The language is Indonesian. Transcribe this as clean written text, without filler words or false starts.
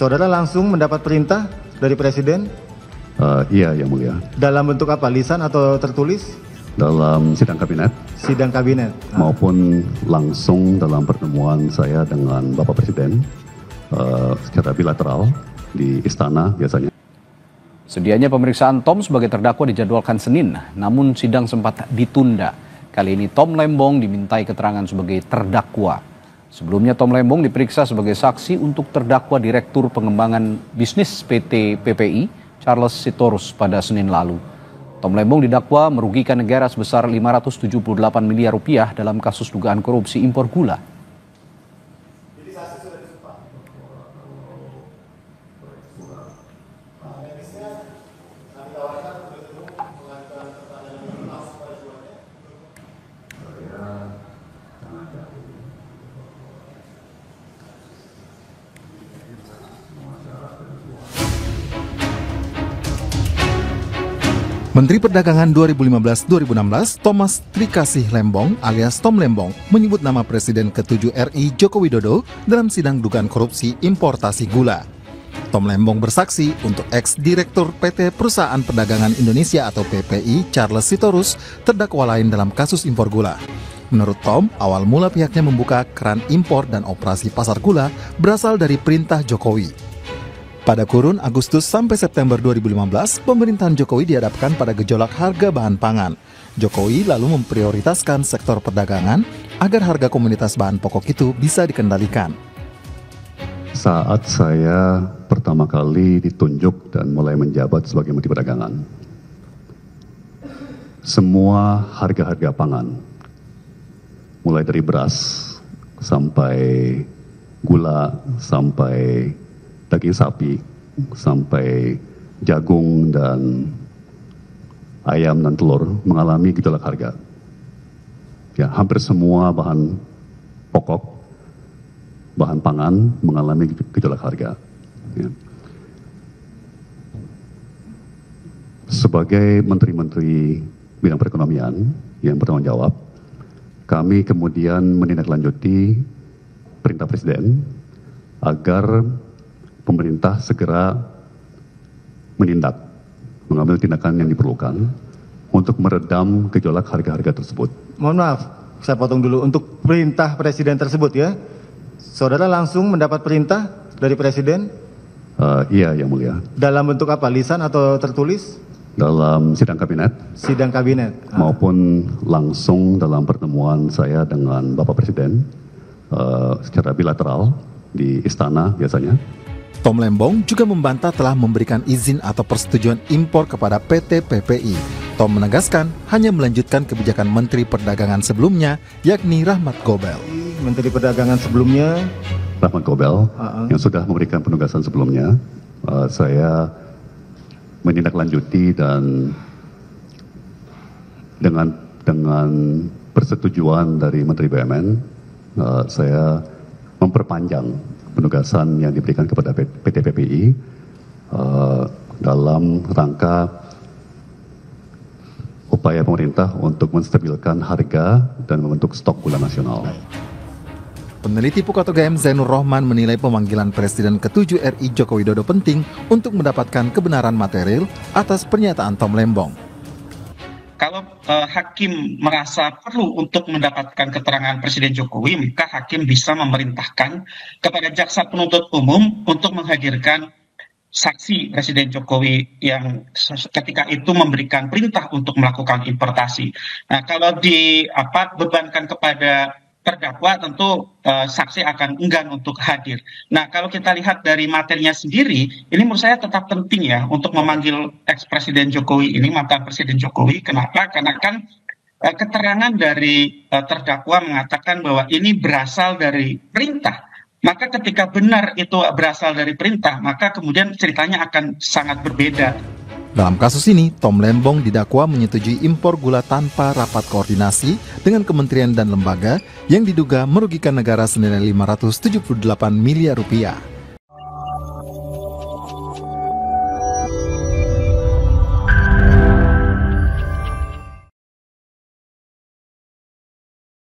Saudara langsung mendapat perintah dari Presiden? Iya, Yang Mulia. Dalam bentuk apa? Lisan atau tertulis? Dalam sidang kabinet. Sidang kabinet. Maupun langsung dalam pertemuan saya dengan Bapak Presiden secara bilateral di istana biasanya. Sedianya pemeriksaan Tom sebagai terdakwa dijadwalkan Senin, namun sidang sempat ditunda. Kali ini Tom Lembong dimintai keterangan sebagai terdakwa. Sebelumnya Tom Lembong diperiksa sebagai saksi untuk terdakwa Direktur Pengembangan Bisnis PT PPI, Charles Sitorus pada Senin lalu. Tom Lembong didakwa merugikan negara sebesar 578 miliar rupiah dalam kasus dugaan korupsi impor gula. Menteri Perdagangan 2015-2016 Thomas Trikasih Lembong alias Tom Lembong menyebut nama Presiden ke-7 RI Joko Widodo dalam sidang dugaan korupsi importasi gula. Tom Lembong bersaksi untuk ex-direktur PT Perusahaan Perdagangan Indonesia atau PPI Charles Sitorus terdakwa lain dalam kasus impor gula. Menurut Tom, awal mula pihaknya membuka keran impor dan operasi pasar gula berasal dari perintah Jokowi. Pada kurun Agustus sampai September 2015, pemerintahan Jokowi dihadapkan pada gejolak harga bahan pangan. Jokowi lalu memprioritaskan sektor perdagangan agar harga komoditas bahan pokok itu bisa dikendalikan. Saat saya pertama kali ditunjuk dan mulai menjabat sebagai Menteri Perdagangan, semua harga-harga pangan, mulai dari beras sampai gula, sampai daging sapi, sampai jagung dan ayam dan telur mengalami gejolak harga. Ya, hampir semua bahan pokok, bahan pangan mengalami gejolak harga. Ya. Sebagai menteri-menteri bidang perekonomian yang bertanggung jawab, kami kemudian menindaklanjuti perintah Presiden agar pemerintah segera menindak, mengambil tindakan yang diperlukan untuk meredam gejolak harga-harga tersebut. Mohon maaf, saya potong dulu. Untuk perintah Presiden tersebut ya, saudara langsung mendapat perintah dari Presiden? Iya, Yang Mulia. Dalam bentuk apa? Lisan atau tertulis? Dalam sidang kabinet. Sidang kabinet. Maupun langsung dalam pertemuan saya dengan Bapak Presiden secara bilateral di istana biasanya. Tom Lembong juga membantah telah memberikan izin atau persetujuan impor kepada PT PPI. Tom menegaskan hanya melanjutkan kebijakan Menteri Perdagangan sebelumnya, yakni Rahmat Gobel. Menteri Perdagangan sebelumnya, Rahmat Gobel, yang sudah memberikan penugasan sebelumnya, saya menindaklanjuti dan dengan persetujuan dari Menteri BUMN, saya memperpanjang penugasan yang diberikan kepada PT PPI dalam rangka upaya pemerintah untuk menstabilkan harga dan membentuk stok gula nasional. Peneliti Pukat UGM Zainur Rohman menilai pemanggilan Presiden ke-7 RI Joko Widodo penting untuk mendapatkan kebenaran material atas pernyataan Tom Lembong. Kalau hakim merasa perlu untuk mendapatkan keterangan Presiden Jokowi, maka hakim bisa memerintahkan kepada jaksa penuntut umum untuk menghadirkan saksi Presiden Jokowi yang ketika itu memberikan perintah untuk melakukan importasi. Nah, kalau dibebankan kepada terdakwa, tentu saksi akan enggan untuk hadir. Nah, kalau kita lihat dari materinya sendiri, ini menurut saya tetap penting ya untuk memanggil ex-Presiden Jokowi ini, mantan Presiden Jokowi. Kenapa? Karena kan keterangan dari terdakwa mengatakan bahwa ini berasal dari perintah. Maka ketika benar itu berasal dari perintah, maka kemudian ceritanya akan sangat berbeda. Dalam kasus ini, Tom Lembong didakwa menyetujui impor gula tanpa rapat koordinasi dengan kementerian dan lembaga yang diduga merugikan negara senilai 578 miliar rupiah.